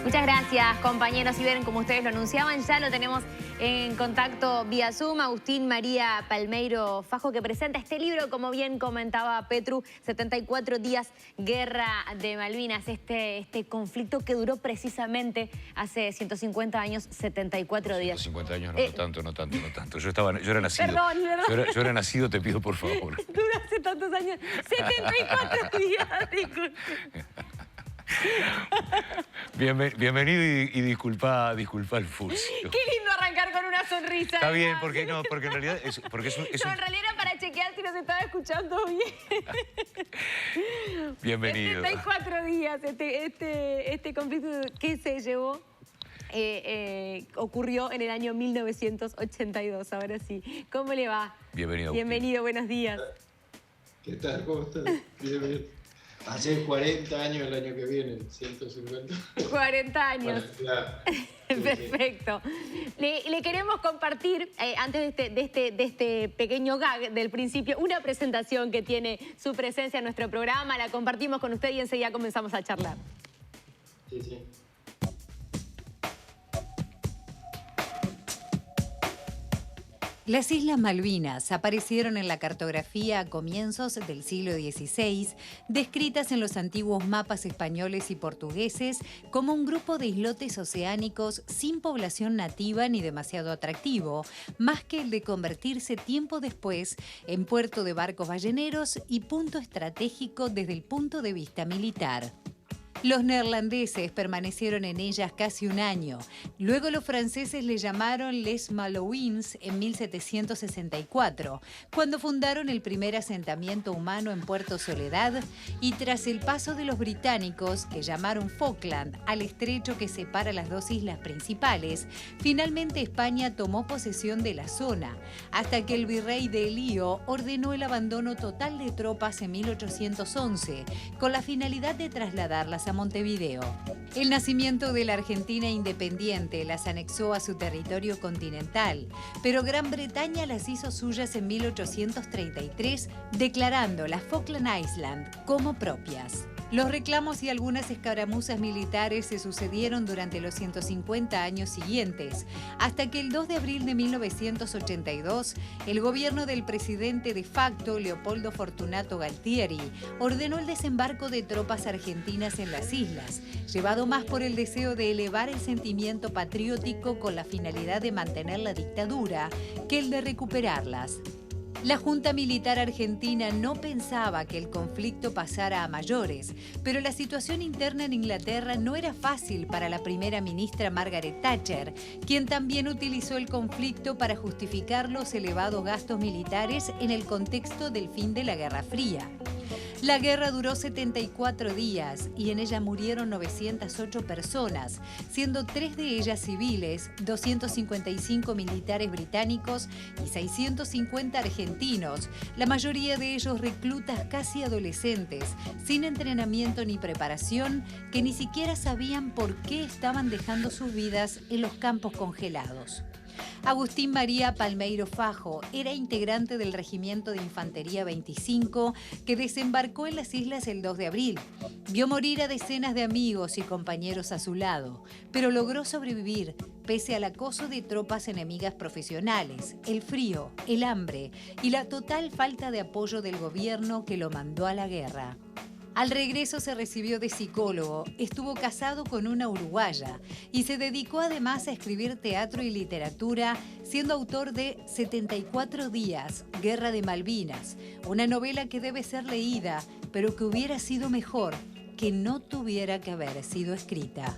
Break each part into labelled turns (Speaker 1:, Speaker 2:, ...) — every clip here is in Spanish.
Speaker 1: Muchas gracias, compañeros. Y bien, como ustedes lo anunciaban, ya lo tenemos en contacto vía Zoom. Agustín María Palmeiro Fajo, que presenta este libro, como bien comentaba Petru, 74 días, Guerra de Malvinas. Este conflicto que duró precisamente hace 150 años, 74 días.
Speaker 2: 150 años, no tanto. Yo era nacido.
Speaker 1: Perdón.
Speaker 2: Yo era nacido, te pido por favor.
Speaker 1: Duró hace tantos años, 74 días, disculpe.
Speaker 2: Bienvenido y disculpa el furcio.
Speaker 1: Qué lindo arrancar con una sonrisa.
Speaker 2: Está bien, porque en realidad es
Speaker 1: en realidad era para chequear si nos estaba escuchando bien.
Speaker 2: Bienvenido.
Speaker 1: 74 días, este conflicto que se llevó ocurrió en el año 1982, ahora sí. ¿Cómo le va?
Speaker 2: Bienvenido.
Speaker 1: Bienvenido, buenos días.
Speaker 3: ¿Qué tal? ¿Cómo estás? Bien. Hace 40 años el año que viene, 150.
Speaker 1: 40 años.
Speaker 3: Bueno, claro.
Speaker 1: Perfecto. Le queremos compartir, antes de este pequeño gag del principio, una presentación que tiene su presencia en nuestro programa. La compartimos con usted y enseguida comenzamos a charlar.
Speaker 3: Sí.
Speaker 4: Las Islas Malvinas aparecieron en la cartografía a comienzos del siglo XVI, descritas en los antiguos mapas españoles y portugueses como un grupo de islotes oceánicos sin población nativa ni demasiado atractivo, más que el de convertirse tiempo después en puerto de barcos balleneros y punto estratégico desde el punto de vista militar. Los neerlandeses permanecieron en ellas casi un año. Luego los franceses le llamaron Les Malouines en 1764, cuando fundaron el primer asentamiento humano en Puerto Soledad, y tras el paso de los británicos, que llamaron Falkland al estrecho que separa las dos islas principales, finalmente España tomó posesión de la zona, hasta que el virrey de Elío ordenó el abandono total de tropas en 1811, con la finalidad de trasladarlas a Montevideo. El nacimiento de la Argentina independiente las anexó a su territorio continental, pero Gran Bretaña las hizo suyas en 1833, declarando las Falkland Islands como propias. Los reclamos y algunas escaramuzas militares se sucedieron durante los 150 años siguientes, hasta que el 2 de abril de 1982, el gobierno del presidente de facto, Leopoldo Fortunato Galtieri, ordenó el desembarco de tropas argentinas en las islas, llevado más por el deseo de elevar el sentimiento patriótico con la finalidad de mantener la dictadura que el de recuperarlas. La Junta Militar Argentina no pensaba que el conflicto pasara a mayores, pero la situación interna en Inglaterra no era fácil para la primera ministra Margaret Thatcher, quien también utilizó el conflicto para justificar los elevados gastos militares en el contexto del fin de la Guerra Fría. La guerra duró 74 días y en ella murieron 908 personas, siendo 3 de ellas civiles, 255 militares británicos y 650 argentinos, la mayoría de ellos reclutas casi adolescentes, sin entrenamiento ni preparación, que ni siquiera sabían por qué estaban dejando sus vidas en los campos congelados. Agustín María Palmeiro Fajo era integrante del Regimiento de Infantería 25 que desembarcó en las islas el 2 de abril. Vio morir a decenas de amigos y compañeros a su lado, pero logró sobrevivir pese al acoso de tropas enemigas profesionales, el frío, el hambre y la total falta de apoyo del gobierno que lo mandó a la guerra. Al regreso se recibió de psicólogo, estuvo casado con una uruguaya y se dedicó además a escribir teatro y literatura, siendo autor de 74 días, Guerra de Malvinas, una novela que debe ser leída, pero que hubiera sido mejor que no tuviera que haber sido escrita.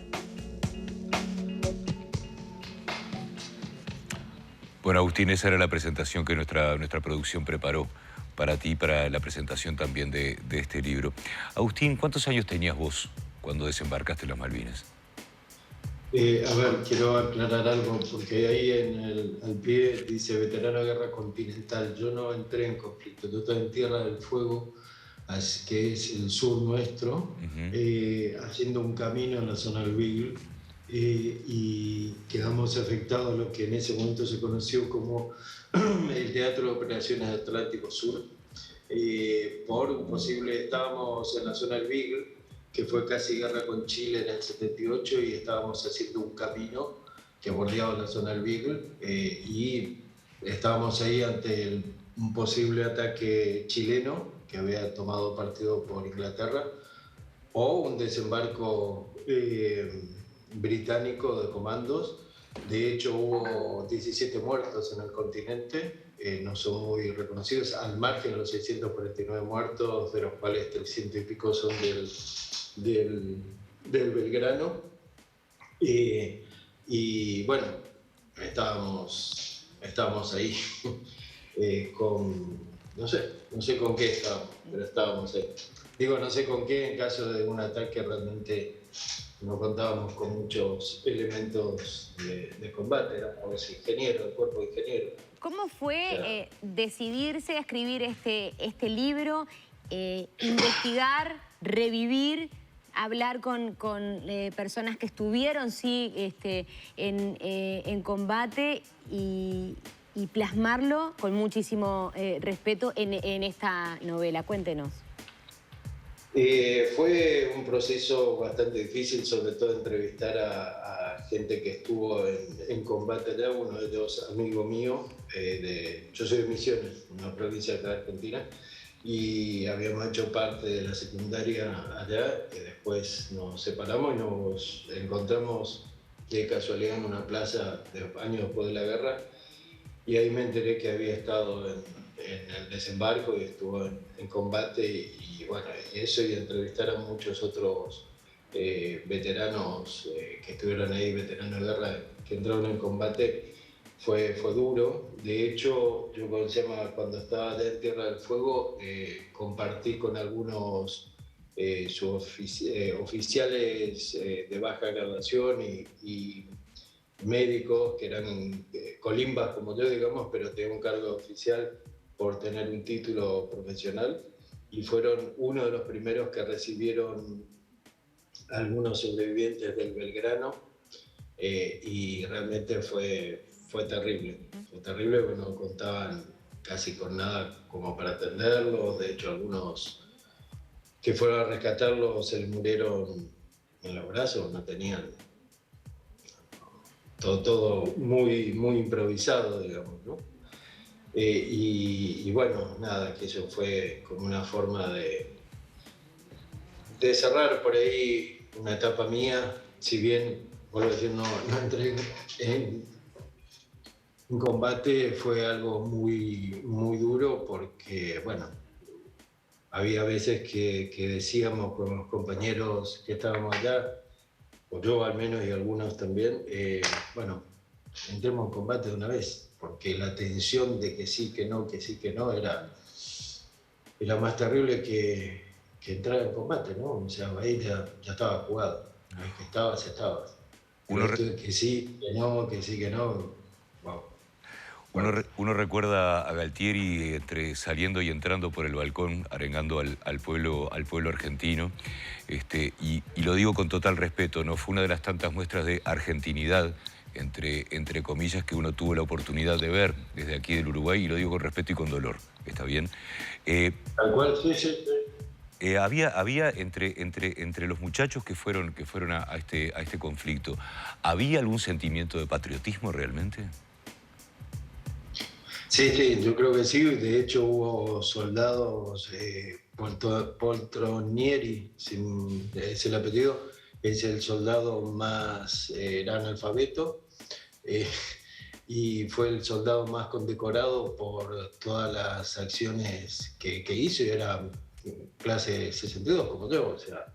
Speaker 2: Bueno, Agustín, esa era la presentación que nuestra producción preparó para ti, para la presentación también de este libro. Agustín, ¿cuántos años tenías vos cuando desembarcaste en las Malvinas?
Speaker 3: A ver, quiero aclarar algo, porque ahí al pie dice veterano de guerra continental. Yo no entré en conflicto, yo estaba en Tierra del Fuego, que es el sur nuestro, haciendo un camino en la zona del Beagle, y quedamos afectados a lo que en ese momento se conoció como el Teatro de Operaciones Atlántico Sur, por un posible, estábamos en la zona del Beagle, que fue casi guerra con Chile en el 78 y estábamos haciendo un camino que bordeaba la zona del Beagle y estábamos ahí ante un posible ataque chileno que había tomado partido por Inglaterra o un desembarco británico de comandos. De hecho, hubo 17 muertos en el continente, no son muy reconocidos, al margen de los 649 muertos, de los cuales 300 y pico son del Belgrano. Y bueno, estábamos ahí no sé con qué estábamos, pero estábamos ahí. Digo, no sé con qué en caso de un ataque realmente no contábamos con muchos elementos de combate, éramos ingenieros, el cuerpo de ingenieros.
Speaker 1: ¿Cómo fue decidirse a escribir este libro, investigar, revivir, hablar con personas que estuvieron en combate y plasmarlo con muchísimo respeto en esta novela? Cuéntenos.
Speaker 3: Fue un proceso bastante difícil, sobre todo entrevistar a gente que estuvo en combate allá. Uno de ellos, amigo mío, yo soy de Misiones, una provincia de Argentina, y habíamos hecho parte de la secundaria allá, que después nos separamos y nos encontramos de casualidad en una plaza años después de la guerra, y ahí me enteré que había estado en el desembarco y estuvo en combate y bueno, y eso, y entrevistar a muchos otros veteranos que estuvieron ahí, veteranos de guerra que entraron en combate, fue duro. De hecho, yo cuando estaba allá en Tierra del Fuego, compartí con algunos oficiales de baja graduación y médicos que eran colimbas como yo, digamos, pero tenían un cargo oficial por tener un título profesional, y fueron uno de los primeros que recibieron algunos sobrevivientes del Belgrano, y realmente fue terrible. Fue terrible porque no contaban casi con nada como para atenderlos. De hecho, algunos que fueron a rescatarlos se les murieron en los brazos, no tenían... Todo muy, muy improvisado, digamos, ¿no? Y bueno, nada, que eso fue como una forma de cerrar por ahí una etapa mía. Si bien, vuelvo a decir, no entré en combate, fue algo muy, muy duro porque, bueno, había veces que decíamos con los compañeros que estábamos allá, o yo al menos y algunos también, bueno, entremos en combate de una vez, porque la tensión de que sí, que no, era más terrible que entrar en combate, ¿no? O sea, ahí ya estaba jugado, una vez que estabas, estabas. Que sí, que no, wow.
Speaker 2: Uno recuerda a Galtieri saliendo y entrando por el balcón, arengando al pueblo argentino, y lo digo con total respeto, ¿no? Fue una de las tantas muestras de argentinidad, entre comillas, que uno tuvo la oportunidad de ver desde aquí del Uruguay, y lo digo con respeto y con dolor, ¿está bien?
Speaker 3: Tal cual, sí.
Speaker 2: Había entre los muchachos que fueron a este conflicto, ¿había algún sentimiento de patriotismo realmente?
Speaker 3: Sí, yo creo que sí. De hecho, hubo soldados, Poltronieri, es el apellido, es el soldado más era analfabeto, y fue el soldado más condecorado por todas las acciones que hizo, y era clase 62 como yo. O sea,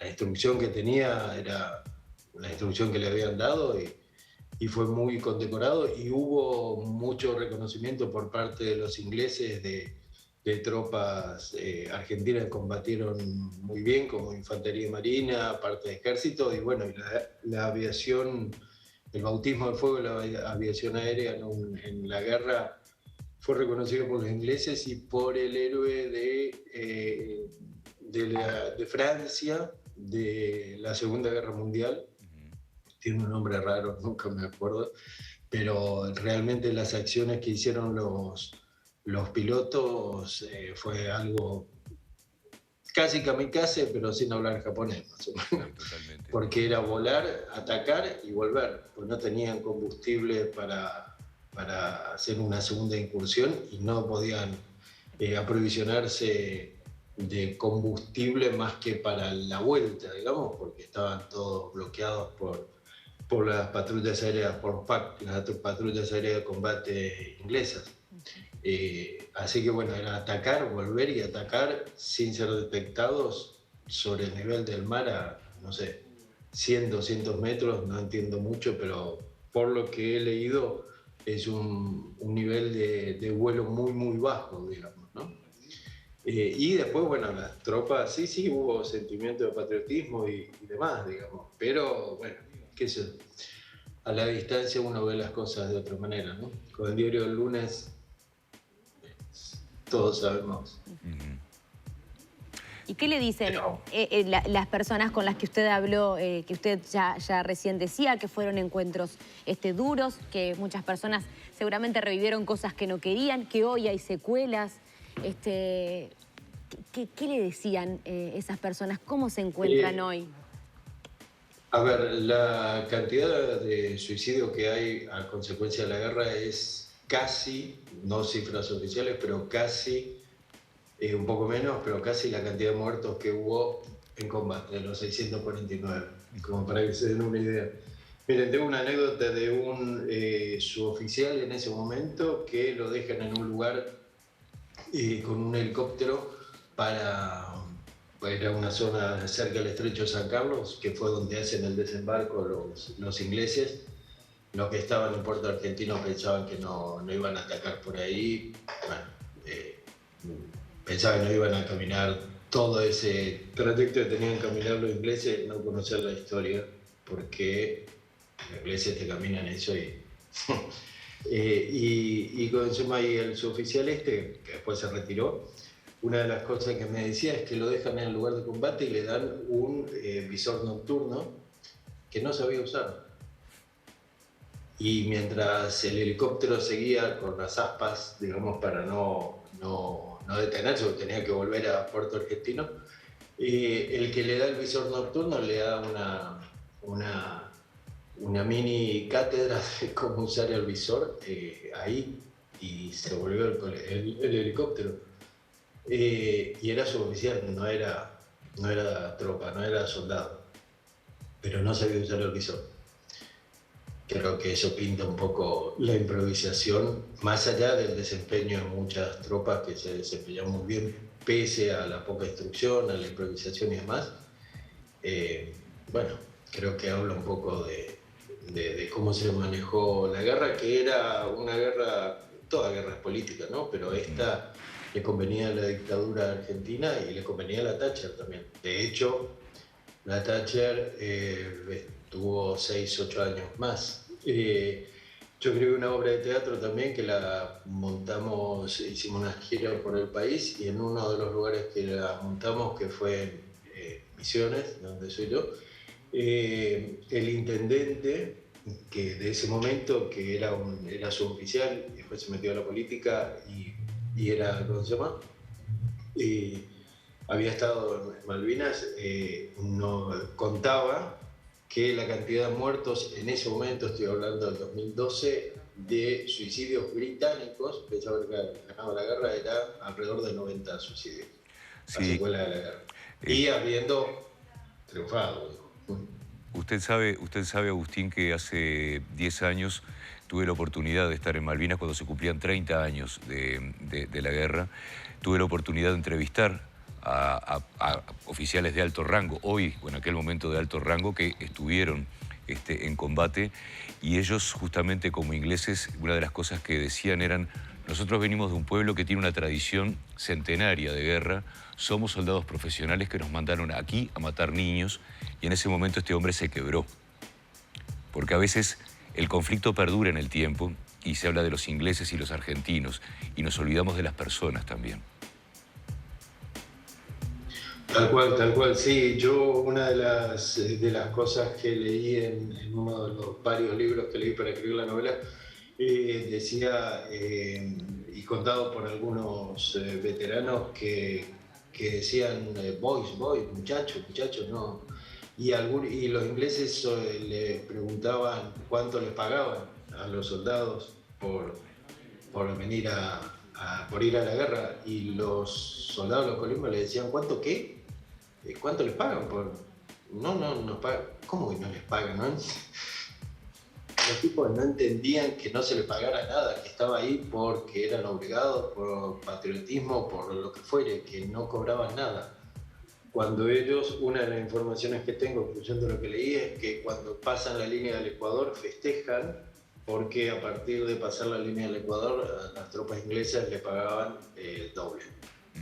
Speaker 3: la instrucción que tenía era la instrucción que le habían dado, y fue muy condecorado, y hubo mucho reconocimiento por parte de los ingleses de tropas argentinas que combatieron muy bien, como infantería marina, parte de ejército, y bueno, y la aviación, el bautismo de fuego de la aviación aérea en la guerra fue reconocido por los ingleses y por el héroe de Francia de la Segunda Guerra Mundial. Tiene un nombre raro, nunca me acuerdo, pero realmente las acciones que hicieron los pilotos fue algo casi kamikaze, pero sin hablar japonés, más o menos.
Speaker 2: Totalmente.
Speaker 3: Porque era volar, atacar y volver, pues no tenían combustible para hacer una segunda incursión y no podían aprovisionarse de combustible más que para la vuelta, digamos, porque estaban todos bloqueados por las patrullas aéreas, por PAC, las patrullas aéreas de combate inglesas. Así que bueno, era atacar, volver y atacar sin ser detectados sobre el nivel del mar a, no sé, 100, 200 metros, no entiendo mucho, pero por lo que he leído es un nivel de vuelo muy, muy bajo, digamos, ¿no? Y después, bueno, las tropas, sí, hubo sentimiento de patriotismo y demás, digamos, pero bueno, qué sé, a la distancia uno ve las cosas de otra manera, ¿no? Con el diario del lunes todos sabemos.
Speaker 1: ¿Y qué le dicen las personas con las que usted habló, que usted ya recién decía, que fueron encuentros duros, que muchas personas seguramente revivieron cosas que no querían, que hoy hay secuelas? ¿Qué le decían esas personas? ¿Cómo se encuentran hoy?
Speaker 3: A ver, la cantidad de suicidios que hay a consecuencia de la guerra es casi, no cifras oficiales, pero casi, un poco menos, pero casi la cantidad de muertos que hubo en combate, de los 649, como para que se den una idea. Miren, tengo una anécdota de un suboficial en ese momento que lo dejan en un lugar con un helicóptero para ir a una zona cerca del estrecho de San Carlos, que fue donde hacen el desembarco los ingleses. Los que estaban en Puerto Argentino pensaban que no iban a atacar por ahí. Bueno, pensaban que no iban a caminar todo ese trayecto que tenían que caminar los ingleses, no conocer la historia, porque los ingleses te caminan eso y con encima y el suboficial que después se retiró, una de las cosas que me decía es que lo dejan en el lugar de combate y le dan un visor nocturno que no sabía usar. Y mientras el helicóptero seguía con las aspas, digamos, para no detenerse, porque tenía que volver a Puerto Argentino, el que le da el visor nocturno le da una mini cátedra de cómo usar el visor ahí, y se volvió el helicóptero. Y era suboficial, no era tropa, no era soldado, pero no sabía usar el visor. Creo que eso pinta un poco la improvisación, más allá del desempeño de muchas tropas que se desempeñan muy bien, pese a la poca instrucción, a la improvisación y demás. Bueno, creo que habla un poco de cómo se manejó la guerra, que era una guerra, toda guerra es política, ¿no? Pero esta le convenía a la dictadura argentina y le convenía a la Thatcher también. De hecho, la Thatcher tuvo 6, 8 años más. Yo escribí una obra de teatro también que la montamos, hicimos una gira por el país, y en uno de los lugares que la montamos, que fue en Misiones, donde soy yo, el intendente que de ese momento, que era suboficial, después se metió a la política y era, ¿cómo se llama? Había estado en Malvinas, contaba que la cantidad de muertos en ese momento, estoy hablando del 2012, de suicidios británicos, pese a haber ganado la guerra, era alrededor de 90 suicidios, sí, a secuela de la guerra. Y habiendo triunfado.
Speaker 2: Usted sabe, Agustín, que hace 10 años tuve la oportunidad de estar en Malvinas cuando se cumplían 30 años de la guerra. Tuve la oportunidad de entrevistar a oficiales de alto rango, hoy o en aquel momento de alto rango, que estuvieron en combate, y ellos justamente como ingleses, una de las cosas que decían eran: nosotros venimos de un pueblo que tiene una tradición centenaria de guerra, somos soldados profesionales que nos mandaron aquí a matar niños, y en ese momento este hombre se quebró. Porque a veces el conflicto perdura en el tiempo y se habla de los ingleses y los argentinos, y nos olvidamos de las personas también.
Speaker 3: Tal cual, sí. Yo una de las cosas que leí en uno de los varios libros que leí para escribir la novela, decía, y contado por algunos veteranos, que que decían boys, muchachos, no. Y los ingleses le preguntaban cuánto les pagaban a los soldados por venir por ir a la guerra, y los soldados, los colombianos, le decían ¿cuánto qué? ¿Cuánto les pagan? No pagan. ¿Cómo que no les pagan? ¿No? Los tipos no entendían que no se les pagara nada, que estaba ahí porque eran obligados, por patriotismo, por lo que fuere, que no cobraban nada. Cuando ellos, una de las informaciones que tengo, incluyendo lo que leí, es que cuando pasan la línea del Ecuador festejan, porque a partir de pasar la línea del Ecuador, las tropas inglesas le pagaban el doble,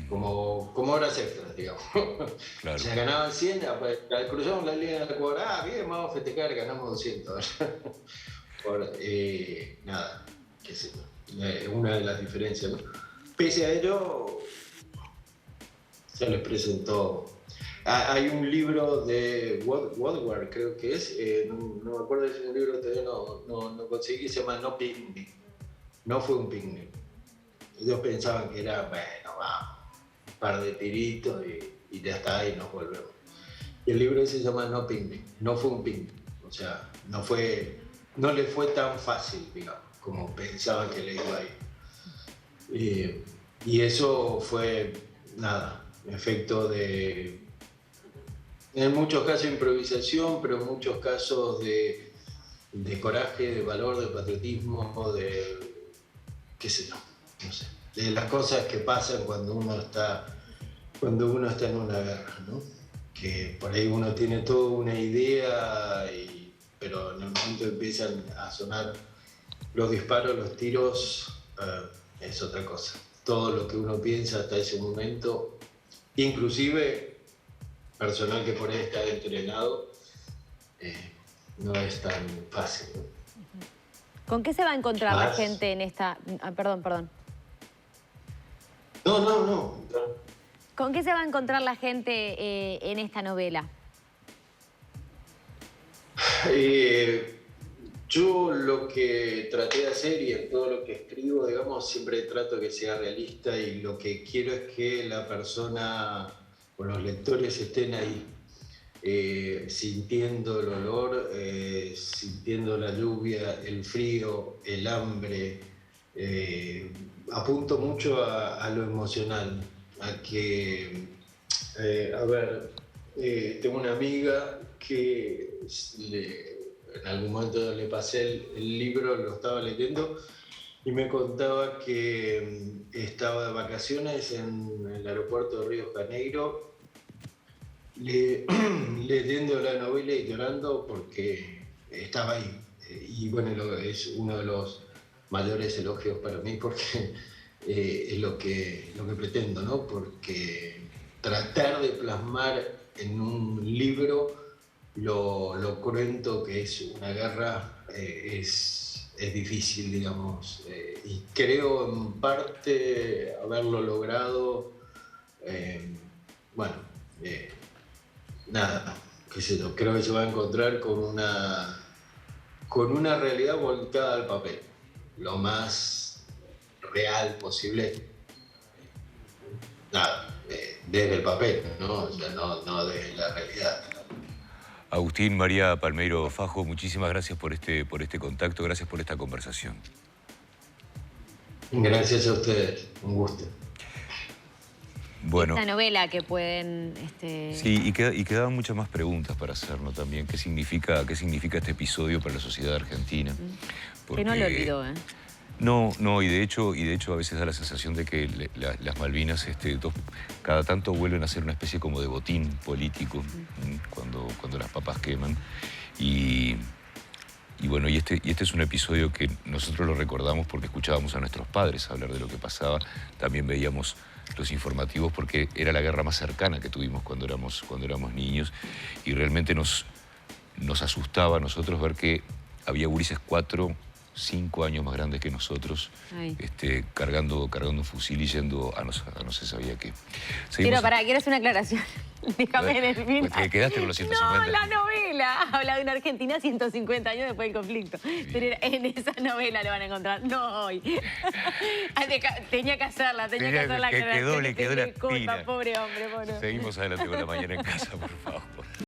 Speaker 3: como horas extras, digamos.
Speaker 2: Claro.
Speaker 3: O sea, ganaban 100, cruzamos la línea del Ecuador, bien, vamos a festejar, ganamos 200. Nada, qué sé yo, una de las diferencias, ¿no? Pese a ello, se les presentó. Hay un libro de Woodward, creo que es, no me acuerdo, es un libro que todavía no conseguí, se llama No Picnic. No fue un picnic. Ellos pensaban que era, bueno, vamos, un par de tiritos y ya está, y nos volvemos. Y el libro ese se llama No Picnic, no fue un picnic. O sea, no le fue tan fácil, digamos, como pensaban que le iba a ir. Y eso fue, nada, efecto de, en muchos casos improvisación, pero en muchos casos de coraje, de valor, de patriotismo, de qué sé yo, no sé, de las cosas que pasan cuando uno está en una guerra, ¿no? Que por ahí uno tiene toda una idea, pero en el momento empiezan a sonar los disparos, los tiros, es otra cosa. Todo lo que uno piensa hasta ese momento, inclusive personal que por ahí está entrenado, no es tan fácil, ¿no?
Speaker 1: ¿Con qué se va a encontrar la gente en esta...? Perdón.
Speaker 3: No.
Speaker 1: ¿Con qué se va a encontrar la gente en esta novela?
Speaker 3: Yo lo que traté de hacer, y en todo lo que escribo, digamos, siempre trato que sea realista, y lo que quiero es que la persona o los lectores estén ahí, sintiendo el olor, sintiendo la lluvia, el frío, el hambre. Apunto mucho a lo emocional, a que, tengo una amiga que en algún momento le pasé el libro, lo estaba leyendo, y me contaba que estaba de vacaciones en el aeropuerto de Río de Janeiro, leyendo la novela y llorando porque estaba ahí. Y bueno, es uno de los mayores elogios para mí, porque es lo que pretendo, ¿no? Porque tratar de plasmar en un libro lo cruento que es una guerra es difícil, digamos, y creo en parte haberlo logrado. Nada, qué sé yo, creo que se va a encontrar con una realidad volcada al papel, lo más real posible. Nada, desde el papel, ¿no? O sea, no desde la realidad.
Speaker 2: Agustín María Palmeiro Fajo, muchísimas gracias por este contacto, gracias por esta conversación.
Speaker 3: Gracias a ustedes, un gusto.
Speaker 2: Bueno,
Speaker 1: esta novela que pueden...
Speaker 2: Sí, y quedaban muchas más preguntas para hacernos también. ¿Qué significa este episodio para la sociedad argentina?
Speaker 1: Porque... Que no lo olvidó, ¿eh?
Speaker 2: No, y de hecho a veces da la sensación de que las Malvinas cada tanto vuelven a ser una especie como de botín político, cuando las papas queman. Y bueno, este es un episodio que nosotros lo recordamos porque escuchábamos a nuestros padres hablar de lo que pasaba. También veíamos los informativos porque era la guerra más cercana que tuvimos cuando éramos niños, y realmente nos asustaba a nosotros ver que había gurises 4, 5 años más grandes que nosotros, cargando un fusil y yendo a no se sabía qué.
Speaker 1: Quiero hacer una aclaración. Déjame en el final.
Speaker 2: Pues te quedaste con los 150.
Speaker 1: No, la novela habla de una Argentina 150 años después del conflicto.
Speaker 2: Sí.
Speaker 1: Pero en esa novela lo van a encontrar, no hoy. Tenía que hacerla, tenía que hacerla.
Speaker 2: Le quedó la
Speaker 1: Disculpa,
Speaker 2: espina.
Speaker 1: pobre hombre.
Speaker 2: Seguimos adelante con La Mañana en Casa, por favor.